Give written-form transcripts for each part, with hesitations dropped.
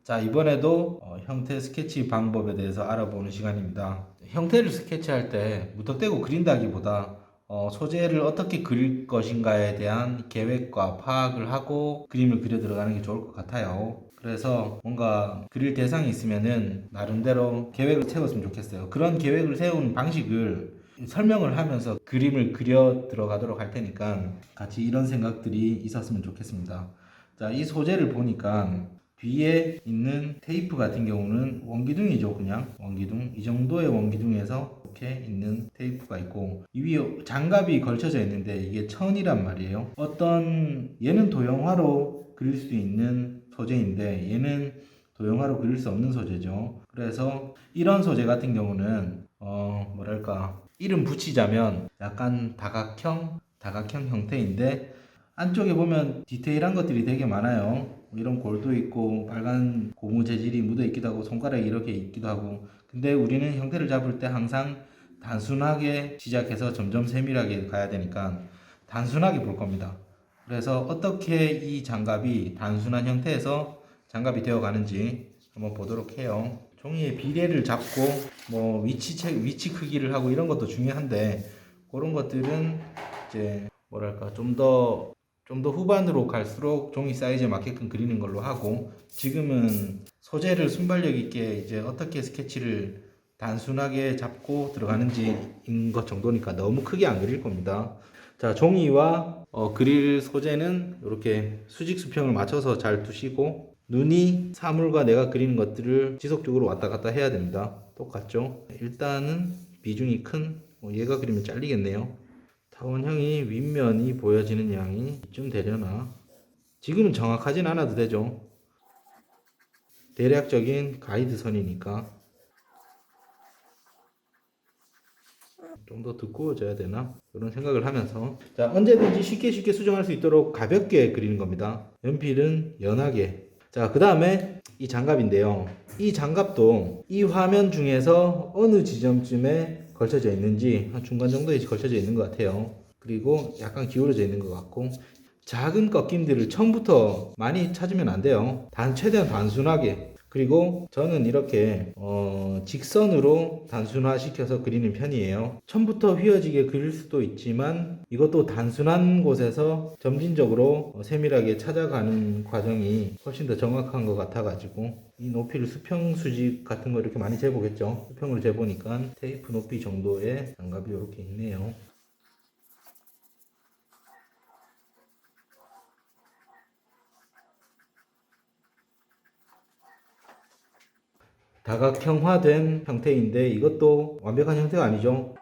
자, 이번에도 형태 스케치 방법에 대해서 알아보는 시간입니다. 형태를 스케치할 때 무턱대고 그린다기보다 소재를 어떻게 그릴 것인가에 대한 계획과 파악을 하고 그림을 그려 들어가는 게 좋을 것 같아요. 그래서 뭔가 그릴 대상이 있으면은 나름대로 계획을 세웠으면 좋겠어요. 그런 계획을 세운 방식을 설명을 하면서 그림을 그려 들어가도록 할 테니까 같이 이런 생각들이 있었으면 좋겠습니다. 자, 이 소재를 보니까 뒤에 있는 테이프 같은 경우는 원기둥이죠. 그냥 원기둥, 이 정도의 원기둥에서 이렇게 있는 테이프가 있고, 이 위에 장갑이 걸쳐져 있는데 이게 천이란 말이에요. 어떤 얘는 도형화로 그릴 수 있는 소재인데 얘는 도형화로 그릴 수 없는 소재죠. 그래서 이런 소재 같은 경우는 뭐랄까, 이름 붙이자면 약간 다각형 형태인데 안쪽에 보면 디테일한 것들이 되게 많아요. 이런 골도 있고 빨간 고무 재질이 묻어 있기도 하고 손가락이 이렇게 있기도 하고. 근데 우리는 형태를 잡을 때 항상 단순하게 시작해서 점점 세밀하게 가야 되니까 단순하게 볼 겁니다. 그래서 어떻게 이 장갑이 단순한 형태에서 장갑이 되어 가는지 한번 보도록 해요. 종이의 비례를 잡고 뭐 위치 크기를 하고 이런 것도 중요한데, 그런 것들은 이제 뭐랄까 좀 더 후반으로 갈수록 종이 사이즈에 맞게끔 그리는 걸로 하고, 지금은 소재를 순발력 있게 이제 어떻게 스케치를 단순하게 잡고 들어가는지인 것 정도니까 너무 크게 안 그릴 겁니다. 자, 종이와 그릴 소재는 이렇게 수직 수평을 맞춰서 잘 두시고, 눈이 사물과 내가 그리는 것들을 지속적으로 왔다 갔다 해야 됩니다. 똑같죠? 일단은 비중이 큰 얘가 그리면 잘리겠네요. 타원형이 윗면이 보여지는 양이 이쯤 되려나? 지금은 정확하진 않아도 되죠. 대략적인 가이드선이니까. 좀 더 두꺼워져야 되나? 그런 생각을 하면서, 자, 언제든지 쉽게 수정할 수 있도록 가볍게 그리는 겁니다. 연필은 연하게. 자, 그 다음에 이 장갑인데요. 이 장갑도 이 화면 중에서 어느 지점쯤에 걸쳐져 있는지 한 중간 정도에 걸쳐져 있는 것 같아요. 그리고 약간 기울어져 있는 것 같고, 작은 꺾임들을 처음부터 많이 찾으면 안 돼요. 최대한 단순하게. 그리고 저는 이렇게 직선으로 단순화시켜서 그리는 편이에요. 처음부터 휘어지게 그릴 수도 있지만 이것도 단순한 곳에서 점진적으로 세밀하게 찾아가는 과정이 훨씬 더 정확한 것 같아가지고, 이 높이를 수평 수직 같은 거 이렇게 많이 재보겠죠. 수평으로 재보니까 테이프 높이 정도의 장갑이 이렇게 있네요. 다각형화된 형태인데 이것도 완벽한 형태가 아니죠.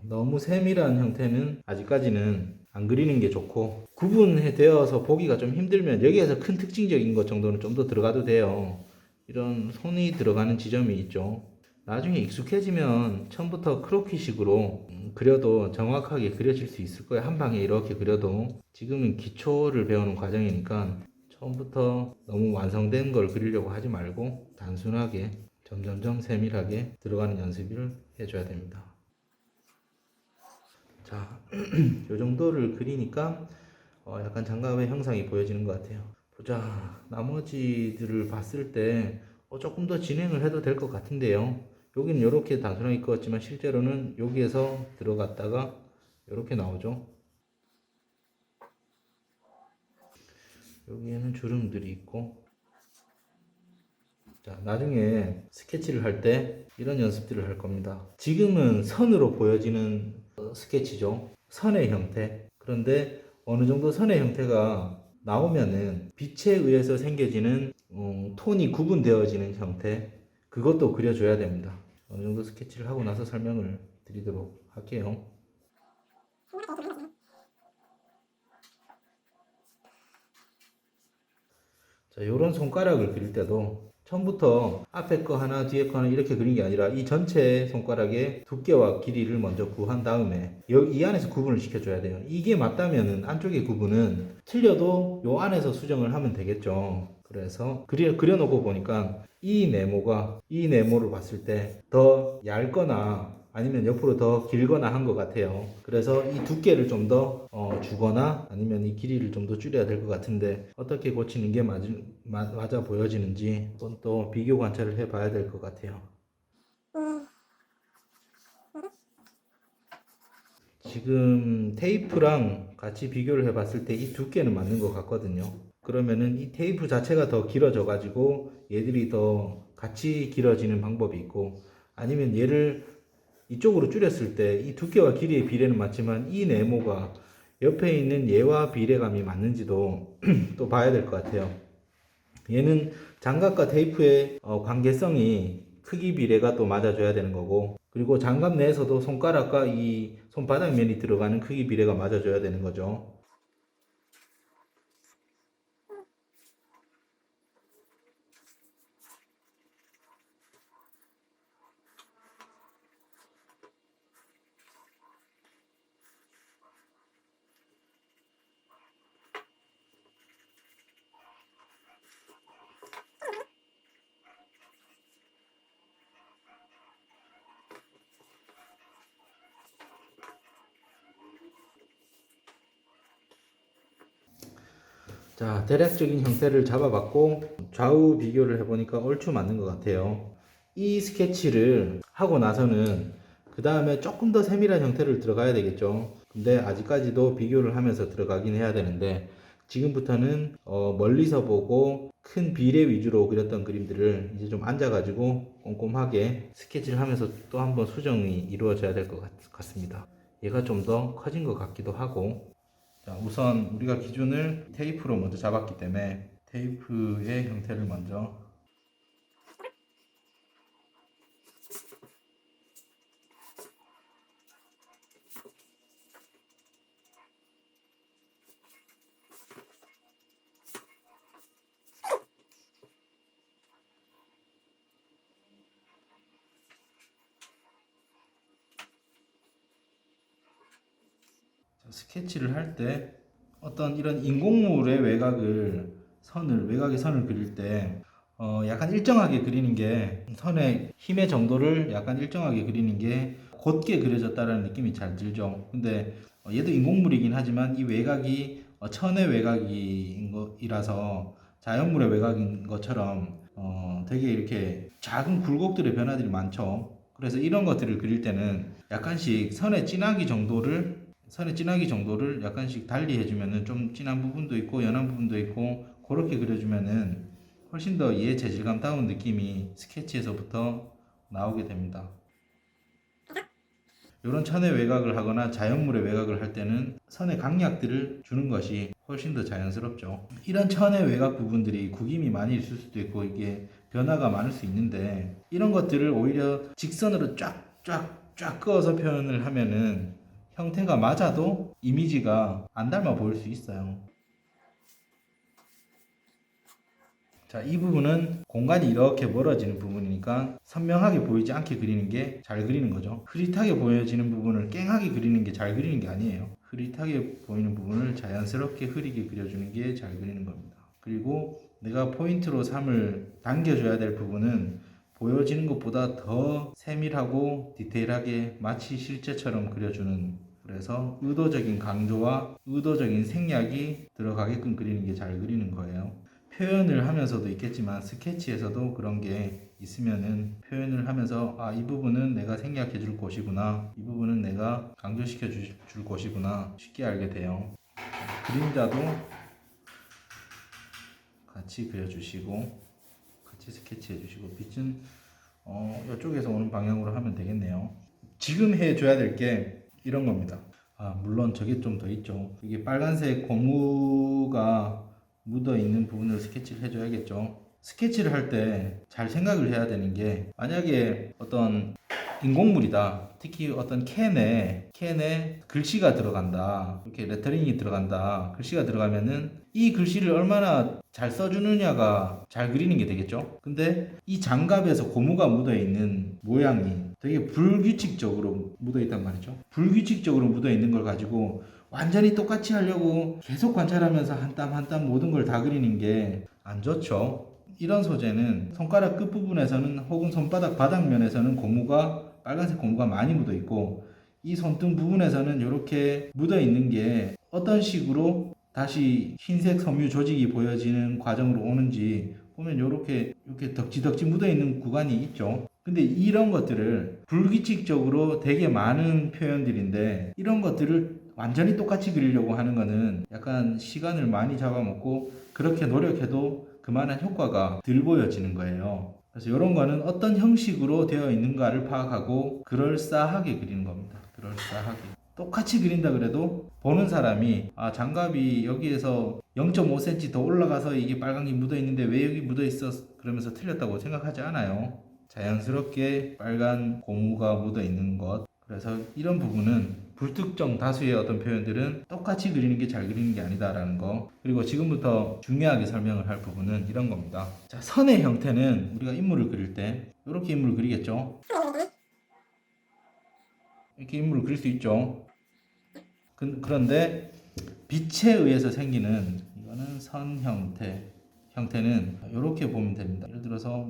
너무 세밀한 형태는 아직까지는 안 그리는 게 좋고, 구분되어서 보기가 좀 힘들면 여기에서 큰 특징적인 것 정도는 좀 더 들어가도 돼요. 이런 손이 들어가는 지점이 있죠. 나중에 익숙해지면 처음부터 크로키식으로 그려도 정확하게 그려질 수 있을 거예요. 한 방에 이렇게 그려도. 지금은 기초를 배우는 과정이니까 처음부터 너무 완성된 걸 그리려고 하지 말고 단순하게 점점점 세밀하게 들어가는 연습을 해줘야 됩니다. 자, 이 정도를 그리니까 약간 장갑의 형상이 보여지는 것 같아요. 보자, 나머지들을 봤을 때 조금 더 진행을 해도 될 것 같은데요. 여기는 이렇게 단순하게 그었지만 실제로는 여기에서 들어갔다가 이렇게 나오죠. 여기에는 주름들이 있고. 자, 나중에 스케치를 할 때 이런 연습들을 할 겁니다. 지금은 선으로 보여지는 스케치죠. 선의 형태. 그런데 어느 정도 선의 형태가 나오면은 빛에 의해서 생겨지는 톤이 구분되어지는 형태, 그것도 그려줘야 됩니다. 어느 정도 스케치를 하고 나서 설명을 드리도록 할게요. 자, 요런 손가락을 그릴 때도 처음부터 앞에 거 하나 뒤에 거 하나 이렇게 그린 게 아니라 이 전체 손가락의 두께와 길이를 먼저 구한 다음에 이 안에서 구분을 시켜줘야 돼요. 이게 맞다면은 안쪽의 구분은 틀려도 요 안에서 수정을 하면 되겠죠. 그래서 그려놓고 보니까 이 네모를 봤을 때 더 얇거나 아니면 옆으로 더 길거나 한 것 같아요. 그래서 이 두께를 좀 더 주거나 아니면 이 길이를 좀 더 줄여야 될 것 같은데 어떻게 고치는 게 맞아 보여지는지 한번 또 비교 관찰을 해 봐야 될 것 같아요. 지금 테이프랑 같이 비교를 해 봤을 때 이 두께는 맞는 것 같거든요. 그러면은 이 테이프 자체가 더 길어져 가지고 얘들이 더 같이 길어지는 방법이 있고, 아니면 얘를 이쪽으로 줄였을 때 이 두께와 길이의 비례는 맞지만 이 네모가 옆에 있는 얘와 비례감이 맞는지도 또 봐야 될 것 같아요. 얘는 장갑과 테이프의 관계성이 크기 비례가 또 맞아줘야 되는 거고, 그리고 장갑 내에서도 손가락과 이 손바닥 면이 들어가는 크기 비례가 맞아줘야 되는 거죠. 자, 대략적인 형태를 잡아봤고 좌우 비교를 해보니까 얼추 맞는 것 같아요. 이 스케치를 하고 나서는 그 다음에 조금 더 세밀한 형태를 들어가야 되겠죠. 근데 아직까지도 비교를 하면서 들어가긴 해야 되는데, 지금부터는 멀리서 보고 큰 비례 위주로 그렸던 그림들을 이제 좀 앉아가지고 꼼꼼하게 스케치를 하면서 또 한번 수정이 이루어져야 될 것 같습니다. 얘가 좀 더 커진 것 같기도 하고. 자, 우선 우리가 기준을 테이프로 먼저 잡았기 때문에 테이프의 형태를 먼저. 스케치를 할 때 어떤 이런 인공물의 외곽의 선을 그릴 때 약간 일정하게 그리는 게, 선의 힘의 정도를 약간 일정하게 그리는 게 곧게 그려졌다라는 느낌이 잘 들죠. 근데 얘도 인공물이긴 하지만 이 외곽이 천의 외곽인 거이라서 자연물의 외곽인 것처럼 되게 이렇게 작은 굴곡들의 변화들이 많죠. 그래서 이런 것들을 그릴 때는 약간씩 선의 진하기 정도를 약간씩 달리 해주면은 좀 진한 부분도 있고 연한 부분도 있고 그렇게 그려주면은 훨씬 더 얘 재질감다운 느낌이 스케치에서부터 나오게 됩니다. 이런 천의 외곽을 하거나 자연물의 외곽을 할 때는 선의 강약들을 주는 것이 훨씬 더 자연스럽죠. 이런 천의 외곽 부분들이 구김이 많이 있을 수도 있고 이게 변화가 많을 수 있는데, 이런 것들을 오히려 직선으로 쫙 그어서 표현을 하면은 형태가 맞아도 이미지가 안 닮아 보일 수 있어요. 자, 이 부분은 공간이 이렇게 멀어지는 부분이니까 선명하게 보이지 않게 그리는 게 잘 그리는 거죠. 흐릿하게 보여지는 부분을 깽하게 그리는 게 잘 그리는 게 아니에요. 흐릿하게 보이는 부분을 자연스럽게 흐리게 그려주는 게 잘 그리는 겁니다. 그리고 내가 포인트로 3을 당겨줘야 될 부분은 보여지는 것보다 더 세밀하고 디테일하게 마치 실제처럼 그려주는, 그래서 의도적인 강조와 의도적인 생략이 들어가게끔 그리는 게 잘 그리는 거예요. 표현을 하면서도 있겠지만 스케치에서도 그런 게 있으면은 표현을 하면서 이 부분은 내가 생략해 줄 곳이구나, 이 부분은 내가 강조시켜 줄 곳이구나 쉽게 알게 돼요. 그림자도 같이 그려주시고 같이 스케치해 주시고, 빛은 이쪽에서 오는 방향으로 하면 되겠네요. 지금 해줘야 될 게 이런 겁니다. 물론 저게 좀 더 있죠. 이게 빨간색 고무가 묻어 있는 부분을 스케치를 해줘야겠죠. 스케치를 할 때 잘 생각을 해야 되는 게, 만약에 어떤 인공물이다, 특히 어떤 캔에 글씨가 들어간다, 이렇게 레터링이 들어간다, 글씨가 들어가면은 이 글씨를 얼마나 잘 써주느냐가 잘 그리는 게 되겠죠. 근데 이 장갑에서 고무가 묻어 있는 모양이 되게 불규칙적으로 묻어 있단 말이죠. 불규칙적으로 묻어 있는 걸 가지고 완전히 똑같이 하려고 계속 관찰하면서 한 땀 한 땀 모든 걸 다 그리는 게 안 좋죠. 이런 소재는 손가락 끝부분에서는 혹은 손바닥 바닥면에서는 고무가 빨간색 고무가 많이 묻어 있고, 이 손등 부분에서는 이렇게 묻어 있는 게 어떤 식으로 다시 흰색 섬유 조직이 보여지는 과정으로 오는지 보면 이렇게 덕지덕지 묻어 있는 구간이 있죠. 근데 이런 것들을 불규칙적으로 되게 많은 표현들인데, 이런 것들을 완전히 똑같이 그리려고 하는 거는 약간 시간을 많이 잡아먹고 그렇게 노력해도 그만한 효과가 덜 보여지는 거예요. 그래서 이런 거는 어떤 형식으로 되어 있는가를 파악하고 그럴싸하게 그리는 겁니다. 그럴싸하게. 똑같이 그린다 그래도 보는 사람이 아, 장갑이 여기에서 0.5cm 더 올라가서 이게 빨간 게 묻어 있는데 왜 여기 묻어 있어? 그러면서 틀렸다고 생각하지 않아요. 자연스럽게 빨간 고무가 묻어 있는 것. 그래서 이런 부분은 불특정 다수의 어떤 표현들은 똑같이 그리는 게 잘 그리는 게 아니다라는 거. 그리고 지금부터 중요하게 설명을 할 부분은 이런 겁니다. 자, 선의 형태는 우리가 인물을 그릴 때 이렇게 인물을 그리겠죠. 이렇게 인물을 그릴 수 있죠. 그런데 빛에 의해서 생기는 이거는 선 형태는 이렇게 보면 됩니다. 예를 들어서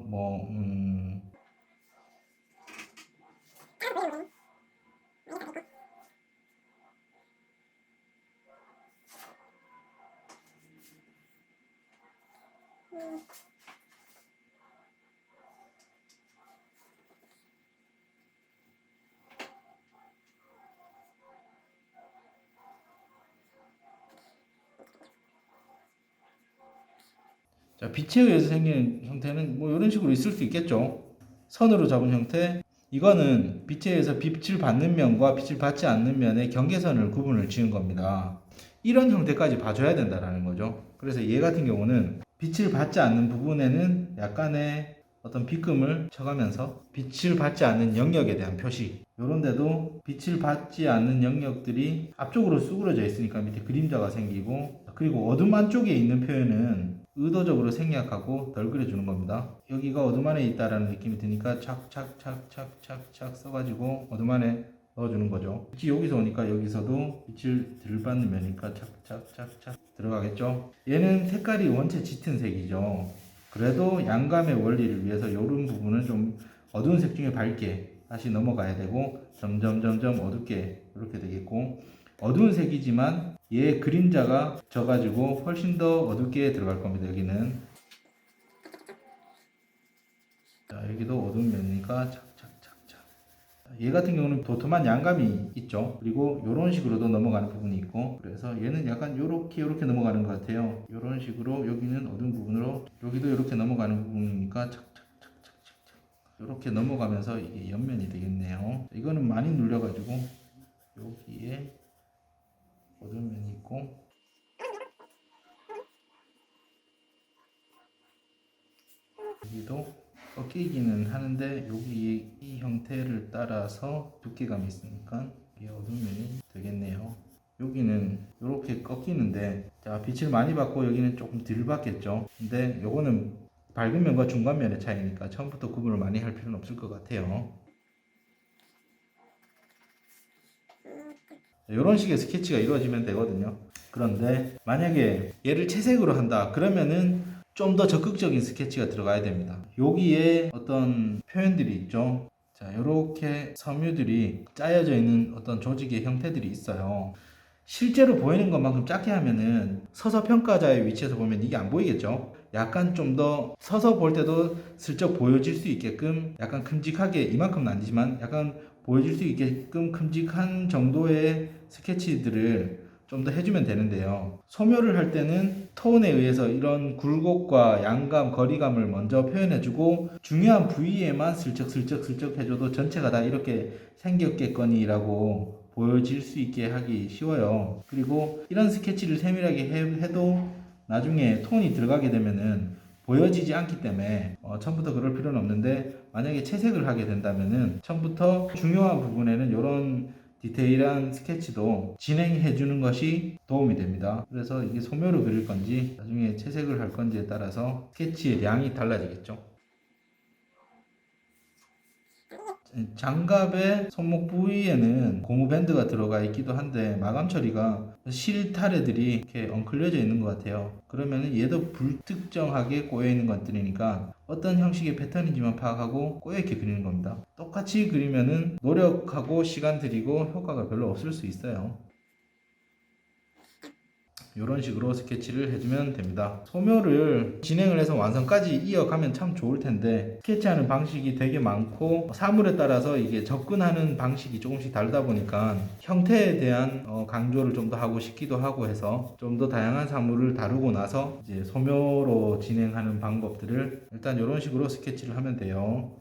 자, 빛에 의해서 생기는 형태는 뭐 이런 식으로 있을 수 있겠죠. 선으로 잡은 형태. 이거는 빛에 의해서 빛을 받는 면과 빛을 받지 않는 면의 경계선을 구분을 지은 겁니다. 이런 형태까지 봐줘야 된다라는 거죠. 그래서 얘 같은 경우는 빛을 받지 않는 부분에는 약간의 어떤 빗금을 쳐가면서 빛을 받지 않는 영역에 대한 표시. 요런데도 빛을 받지 않는 영역들이 앞쪽으로 쑥그러져 있으니까 밑에 그림자가 생기고, 그리고 어둠 안쪽에 있는 표현은 의도적으로 생략하고 덜 그려주는 겁니다. 여기가 어둠 안에 있다라는 느낌이 드니까 착착착착착착 써가지고 어둠 안에 넣어주는 거죠. 빛이 여기서 오니까 여기서도 빛을 덜 받는 면이니까 착착착착 들어가겠죠. 얘는 색깔이 원체 짙은 색이죠. 그래도 양감의 원리를 위해서 이런 부분은 좀 어두운 색 중에 밝게 다시 넘어가야 되고, 점점 어둡게 이렇게 되겠고, 어두운 색이지만 얘 그림자가 져가지고 훨씬 더 어둡게 들어갈 겁니다. 여기는 자, 여기도 어두운 면이니까 착착착착. 얘 같은 경우는 도톰한 양감이 있죠. 그리고 이런 식으로도 넘어가는 부분이 있고, 그래서 얘는 약간 요렇게 넘어가는 것 같아요. 이런 식으로 여기는 어두운 부분으로, 여기도 이렇게 넘어가는 부분이니까 착착착착착 이렇게 넘어가면서 이게 옆면이 되겠네요. 이거는 많이 눌려가지고 여기에 어두운 면이 있고, 여기도 꺾이기는 하는데 여기 이 형태를 따라서 두께감이 있으니까 이게 어두운 면이 되겠네요. 여기는 이렇게 꺾이는데, 자, 빛을 많이 받고 여기는 조금 덜 받겠죠. 근데 요거는 밝은 면과 중간 면의 차이니까 처음부터 구분을 많이 할 필요는 없을 것 같아요. 이런 식의 스케치가 이루어지면 되거든요. 그런데 만약에 얘를 채색으로 한다 그러면은 좀 더 적극적인 스케치가 들어가야 됩니다. 여기에 어떤 표현들이 있죠. 자, 이렇게 섬유들이 짜여져 있는 어떤 조직의 형태들이 있어요. 실제로 보이는 것만큼 작게 하면은 서서 평가자의 위치에서 보면 이게 안 보이겠죠. 약간 좀 더 서서 볼 때도 슬쩍 보여질 수 있게끔 약간 큼직하게, 이만큼은 아니지만 약간 보여질 수 있게끔 큼직한 정도의 스케치들을 좀 더 해주면 되는데요. 소묘를 할 때는 톤에 의해서 이런 굴곡과 양감, 거리감을 먼저 표현해주고, 중요한 부위에만 슬쩍 해줘도 전체가 다 이렇게 생겼겠거니라고 보여질 수 있게 하기 쉬워요. 그리고 이런 스케치를 세밀하게 해도 나중에 톤이 들어가게 되면은 보여지지 않기 때문에 처음부터 그럴 필요는 없는데, 만약에 채색을 하게 된다면은 처음부터 중요한 부분에는 이런 디테일한 스케치도 진행해 주는 것이 도움이 됩니다. 그래서 이게 소묘로 그릴 건지 나중에 채색을 할 건지에 따라서 스케치의 양이 달라지겠죠. 장갑의 손목 부위에는 고무 밴드가 들어가 있기도 한데 마감 처리가 실타래들이 이렇게 엉클려져 있는 것 같아요. 그러면 얘도 불특정하게 꼬여 있는 것들이니까 어떤 형식의 패턴인지만 파악하고 꼬여 있게 그리는 겁니다. 똑같이 그리면은 노력하고 시간 들이고 효과가 별로 없을 수 있어요. 이런 식으로 스케치를 해주면 됩니다. 소묘를 진행을 해서 완성까지 이어가면 참 좋을 텐데 스케치하는 방식이 되게 많고 사물에 따라서 이게 접근하는 방식이 조금씩 다르다 보니까 형태에 대한 강조를 좀 더 하고 싶기도 하고 해서 좀 더 다양한 사물을 다루고 나서 이제 소묘로 진행하는 방법들을 일단 이런 식으로 스케치를 하면 돼요.